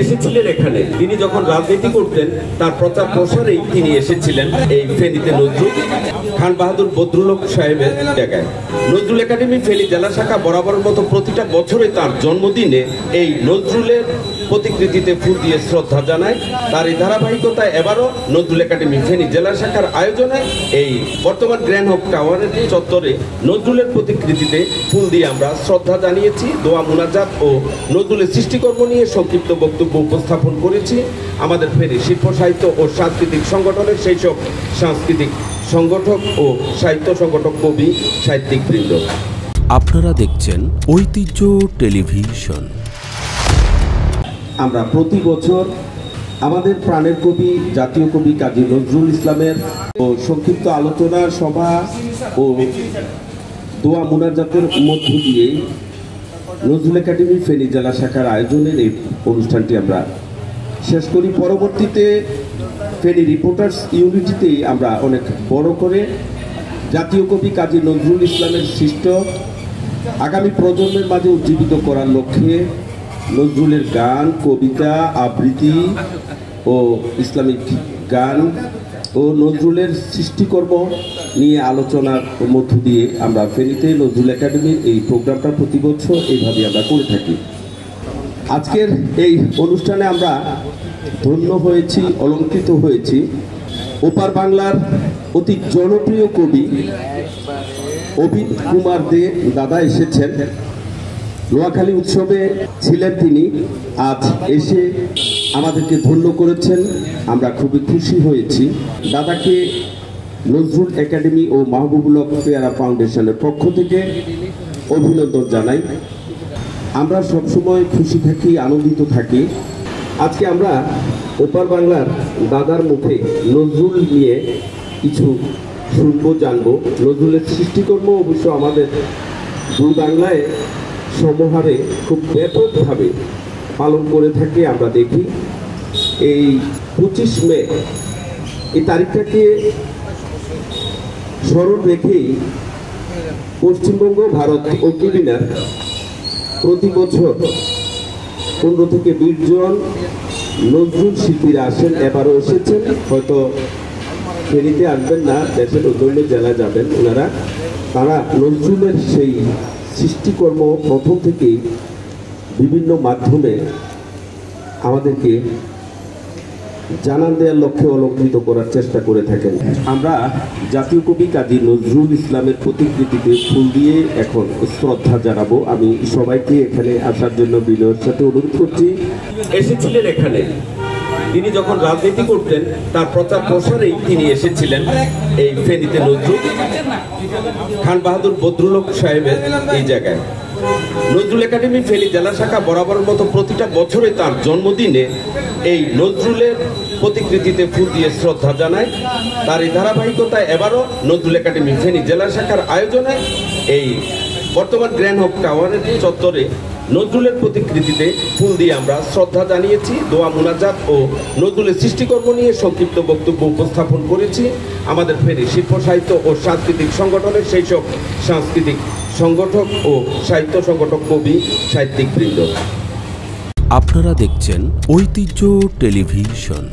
এসেছিলেন এখানে। তিনি যখন রাজনীতি করতেন তার প্রচার প্রসারেই তিনি এসেছিলেন এই ফেনীতে নজরুল খান বাহাদুর বদরুল সাহেবের জায়গায়। নজরুল একাডেমি ফেনী জেলা শাখা বরাবরের মতো প্রতিটা বছরে তার জন্মদিনে এই নজরুলের প্রতিকৃতিতে ফুল দিয়ে শ্রদ্ধা জানায়। তার এই ধারাবাহিকতায় এবারও নজরুল একাডেমি ফেনী জেলা শাখার আয়োজনে এই বর্তমান গ্র্যান্ড হোপ টাওয়ারের চত্বরে নজরুলের প্রতিকৃতিতে ফুল দিয়ে আমরা শ্রদ্ধা জানিয়েছি, দোয়া মুনাজাত ও নজরুলের সৃষ্টিকর্ম নিয়ে সংক্ষিপ্ত বক্তব্য উপস্থাপন করেছি। আমাদের ফেনী শিল্প সাহিত্য ও সাংস্কৃতিক সংগঠনের সেই সব সাংস্কৃতিক সংগঠক ও সাহিত্য সংগঠক, কবি, সাহিত্যিক বৃন্দ। আপনারা দেখছেন ঐতিহ্য টেলিভিশন। আমরা প্রতি বছর আমাদের প্রাণের কবি, জাতীয় কবি কাজী নজরুল ইসলামের ও সংক্ষিপ্ত আলোচনা সভা ও দোয়া মুনাজাতের মধ্য দিয়ে নজরুল একাডেমি ফেনী জেলা শাখার আয়োজনের এই অনুষ্ঠানটি আমরা শেষ করি। পরবর্তীতে ফেনী রিপোর্টার্স ইউনিটিতেই আমরা অনেক বড় করে জাতীয় কবি কাজী নজরুল ইসলামের সৃষ্ট আগামী প্রজন্মের মাঝে উজ্জীবিত করার লক্ষ্যে নজরুলের গান, কবিতা, আবৃত্তি ও ইসলামিক গান ও নজরুলের সৃষ্টিকর্ম নিয়ে আলোচনার মধ্য দিয়ে আমরা ফেনীতে নজরুল একাডেমির এই প্রোগ্রামটা প্রতি বছর এইভাবে আমরা করে থাকি। আজকের এই অনুষ্ঠানে আমরা ধন্য হয়েছি, অলঙ্কৃত হয়েছি। ওপার বাংলার অতি জনপ্রিয় কবি অভিত কুমার দে দাদা এসেছেন। নোয়াখালী উৎসবে ছিলেন তিনি, আজ এসে আমাদেরকে ধন্য করেছেন। আমরা খুবই খুশি হয়েছি। দাদাকে নজরুল একাডেমি ও মাহবুবুল হক পেয়ারা ফাউন্ডেশনের পক্ষ থেকে অভিনন্দন জানাই। আমরা সবসময় খুশি থাকি, আনন্দিত থাকি। আজকে আমরা ওপার বাংলার দাদার মুখে নজরুল নিয়ে কিছু শুনবো, জানবো। নজরুলের সৃষ্টিকর্ম অবশ্য আমাদের দুই বাংলায় সমহারে খুব ব্যাপকভাবে পালন করে থাকে। আমরা দেখি এই 25 মে এই তারিখটাকে স্মরণ রেখেই পশ্চিমবঙ্গ, ভারত ও কেনিয়ার প্রতি বছর 15 থেকে 20 জন নজরুল শিল্পীরা আসেন। এবারও এসেছেন, হয়তো ফেনীতে আসবেন না, দেশের অন্যান্য জেলায় যাবেন ওনারা। তারা নজরুলের সেই সৃষ্টিকর্ম প্রথম থেকেই বিভিন্ন মাধ্যমে আমাদেরকে জানান দেওয়ার লক্ষ্যে অলঙ্কৃত করার চেষ্টা করে থাকেন। আমরা জাতীয় কবি কাজী নজরুল ইসলামের প্রতিকৃতিতে ফুল দিয়ে এখন শ্রদ্ধা জানাবো। আমি সবাইকে এখানে আসার জন্য বিনয়ের সাথে অনুরোধ করছি। এসেছিলেন এখানে। তিনি যখন রাজনীতি করতেন তার প্রচার প্রসারেই তিনি এসেছিলেন এই ফেনীতে নজরুল খান বাহাদুর বদরুল সাহেবের এই জায়গায়। নজরুল একাডেমি ফেনী জেলা শাখা বরাবরের মতো প্রতিটা বছরে তার জন্মদিনে এই নজরুলের প্রতিকৃতিতে ফুল দিয়ে শ্রদ্ধা জানায়। তার এই ধারাবাহিকতায় এবারও নজরুল একাডেমি ফেনী জেলা শাখার আয়োজনে এই বর্তমান গ্র্যান্ড হোপ টাওয়ারের চত্বরে নজরুলের প্রতিকৃতিতে ফুল দিয়ে আমরা শ্রদ্ধা জানিয়েছি, দোয়া মুনাজাত ও নজরুলের সৃষ্টিকর্ম নিয়ে সংক্ষিপ্ত বক্তব্য উপস্থাপন করেছি। আমাদের ফেনী শিল্প সাহিত্য ও সাংস্কৃতিক সংগঠনের সেই সব সাংস্কৃতিক সংগঠক ও সাহিত্য সংগঠক, কবি, সাহিত্যিক বৃন্দ। আপনারা দেখছেন ঐতিহ্য টেলিভিশন।